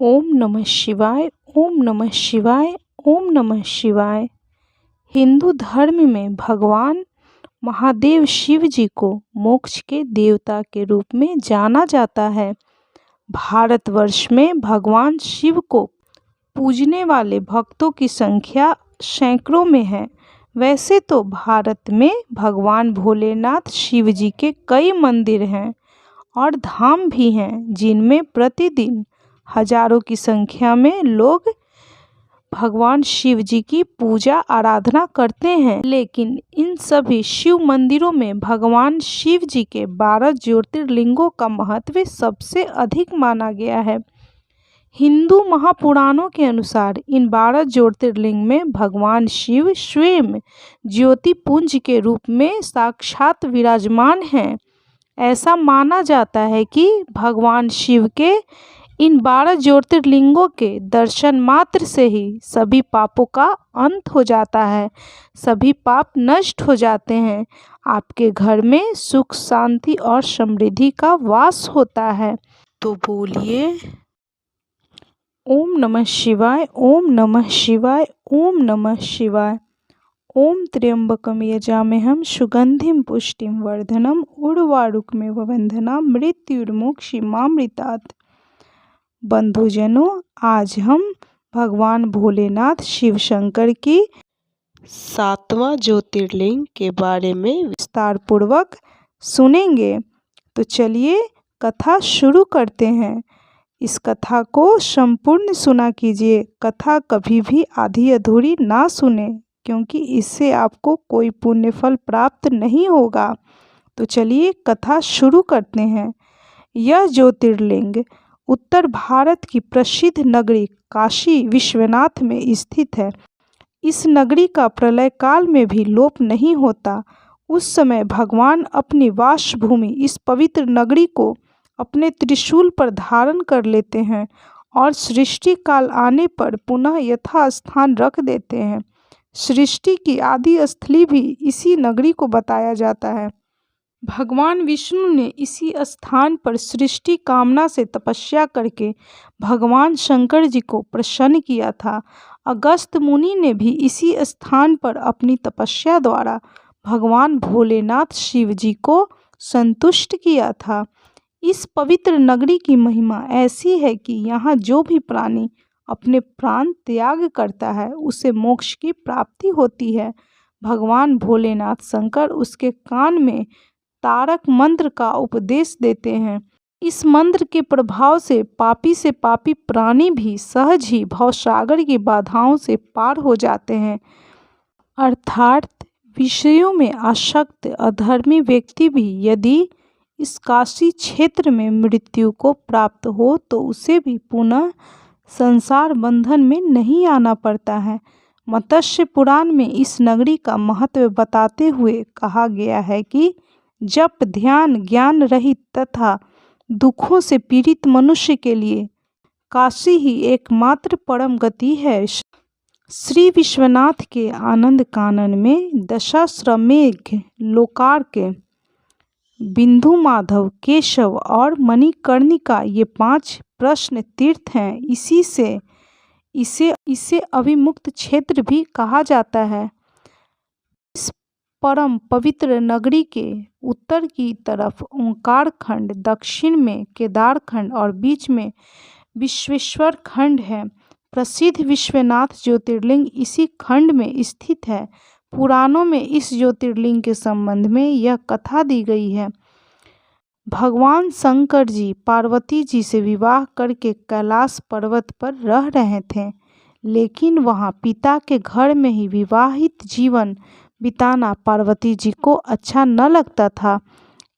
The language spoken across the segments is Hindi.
ओम नमः शिवाय। ओम नमः शिवाय। ओम नमः शिवाय। हिंदू धर्म में भगवान महादेव शिव जी को मोक्ष के देवता के रूप में जाना जाता है। भारतवर्ष में भगवान शिव को पूजने वाले भक्तों की संख्या सैकड़ों में है। वैसे तो भारत में भगवान भोलेनाथ शिव जी के कई मंदिर हैं और धाम भी हैं, जिनमें प्रतिदिन हजारों की संख्या में लोग भगवान शिव जी की पूजा आराधना करते हैं। लेकिन इन सभी शिव मंदिरों में भगवान शिव जी के 12 ज्योतिर्लिंगों का महत्व सबसे अधिक माना गया है। हिंदू महापुराणों के अनुसार इन 12 ज्योतिर्लिंग में भगवान शिव स्वयं ज्योतिपुंज के रूप में साक्षात विराजमान हैं। ऐसा माना जाता है कि भगवान शिव के इन 12 ज्योतिर्लिंगों के दर्शन मात्र से ही सभी पापों का अंत हो जाता है, सभी पाप नष्ट हो जाते हैं, आपके घर में सुख शांति और समृद्धि का वास होता है। तो बोलिए ओम नमः शिवाय। ओम नमः शिवाय। ओम नमः शिवाय। ओम त्र्यंबकम यजामहं सुगंधिं पुष्टिं वर्धनम उर्वारुकमेव बंधनान् मृत्युर्मुक्षीमामृतात्। बंधुजनों, आज हम भगवान भोलेनाथ शिव शंकर की 7वां ज्योतिर्लिंग के बारे में विस्तार पूर्वक सुनेंगे। तो चलिए कथा शुरू करते हैं। इस कथा को संपूर्ण सुना कीजिए। कथा कभी भी आधी अधूरी ना सुने, क्योंकि इससे आपको कोई पुण्य फल प्राप्त नहीं होगा। तो चलिए कथा शुरू करते हैं। यह ज्योतिर्लिंग उत्तर भारत की प्रसिद्ध नगरी काशी विश्वनाथ में स्थित है। इस नगरी का प्रलय काल में भी लोप नहीं होता। उस समय भगवान अपनी वासभूमि इस पवित्र नगरी को अपने त्रिशूल पर धारण कर लेते हैं और सृष्टि काल आने पर पुनः यथास्थान रख देते हैं। सृष्टि की आदि स्थली भी इसी नगरी को बताया जाता है। भगवान विष्णु ने इसी स्थान पर सृष्टि कामना से तपस्या करके भगवान शंकर जी को प्रसन्न किया था। अगस्त्य मुनि ने भी इसी स्थान पर अपनी तपस्या द्वारा भगवान भोलेनाथ शिव जी को संतुष्ट किया था। इस पवित्र नगरी की महिमा ऐसी है कि यहाँ जो भी प्राणी अपने प्राण त्याग करता है, उसे मोक्ष की प्राप्ति होती है। भगवान भोलेनाथ शंकर उसके कान में तारक मंत्र का उपदेश देते हैं। इस मंत्र के प्रभाव से पापी प्राणी भी सहज ही भवसागर की बाधाओं से पार हो जाते हैं। अर्थात विषयों में आसक्त अधर्मी व्यक्ति भी यदि इस काशी क्षेत्र में मृत्यु को प्राप्त हो तो उसे भी पुनः संसार बंधन में नहीं आना पड़ता है। मत्स्य पुराण में इस नगरी का महत्व बताते हुए कहा गया है कि जप ध्यान ज्ञान रहित तथा दुखों से पीड़ित मनुष्य के लिए काशी ही एकमात्र परम गति है। श्री विश्वनाथ के आनंद कानन में दशाश्वमेध लोकार्क बिंदु माधव केशव और मणिकर्णिका ये 5 प्रश्न तीर्थ हैं। इसी से इसे अविमुक्त क्षेत्र भी कहा जाता है। इस परम पवित्र नगरी के उत्तर की तरफ ओंकार खंड, दक्षिण में केदार खंड और बीच में विश्वेश्वर खंड है। प्रसिद्ध विश्वनाथ ज्योतिर्लिंग इसी खंड में स्थित है। पुराणों में इस ज्योतिर्लिंग के संबंध में यह कथा दी गई है। भगवान शंकर जी पार्वती जी से विवाह करके कैलाश पर्वत पर रह रहे थे, लेकिन वहाँ पिता के घर में ही विवाहित जीवन बिताना पार्वती जी को अच्छा न लगता था।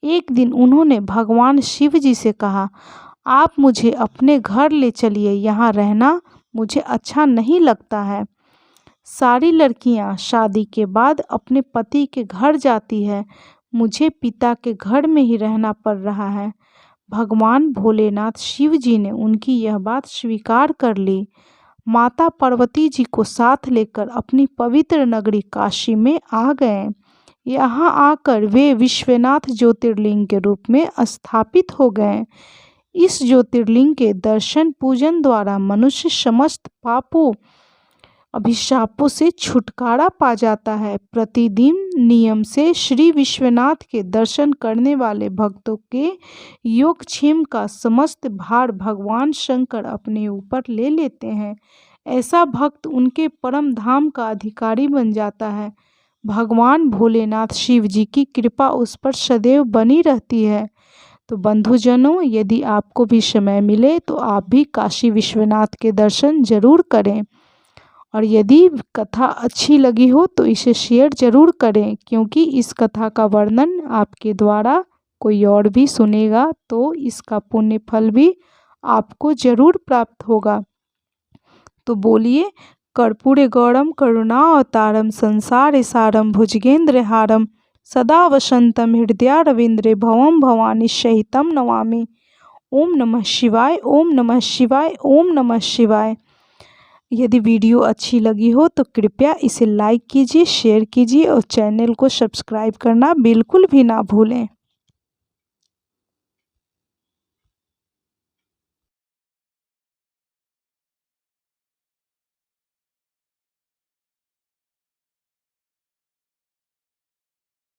एक दिन उन्होंने भगवान शिव जी से कहा, आप मुझे अपने घर ले चलिए, यहाँ रहना मुझे अच्छा नहीं लगता है। सारी लड़कियाँ शादी के बाद अपने पति के घर जाती है, मुझे पिता के घर में ही रहना पड़ रहा है। भगवान भोलेनाथ शिव जी ने उनकी यह बात स्वीकार कर ली। माता पार्वती जी को साथ लेकर अपनी पवित्र नगरी काशी में आ गए। यहाँ आकर वे विश्वनाथ ज्योतिर्लिंग के रूप में स्थापित हो गए। इस ज्योतिर्लिंग के दर्शन पूजन द्वारा मनुष्य समस्त पापों अभिशापों से छुटकारा पा जाता है। प्रतिदिन नियम से श्री विश्वनाथ के दर्शन करने वाले भक्तों के योगक्षेम का समस्त भार भगवान शंकर अपने ऊपर ले लेते हैं। ऐसा भक्त उनके परम धाम का अधिकारी बन जाता है। भगवान भोलेनाथ शिव जी की कृपा उस पर सदैव बनी रहती है। तो बंधुजनों, यदि आपको भी समय मिले तो आप भी काशी विश्वनाथ के दर्शन जरूर करें। और यदि कथा अच्छी लगी हो तो इसे शेयर जरूर करें, क्योंकि इस कथा का वर्णन आपके द्वारा कोई और भी सुनेगा तो इसका पुण्य फल भी आपको जरूर प्राप्त होगा। तो बोलिए, कर्पूरे गौरम करुणावतारम संसार सारम भुजगेंद्रहारम सदा वसंतम हृदयारविंद्रे भवम भवानी सहितम नमामि। ओम नमः शिवाय, ओम नमः शिवाय, ओम नमः शिवाय। यदि वीडियो अच्छी लगी हो तो कृपया इसे लाइक कीजिए, शेयर कीजिए और चैनल को सब्सक्राइब करना बिल्कुल भी ना भूलें।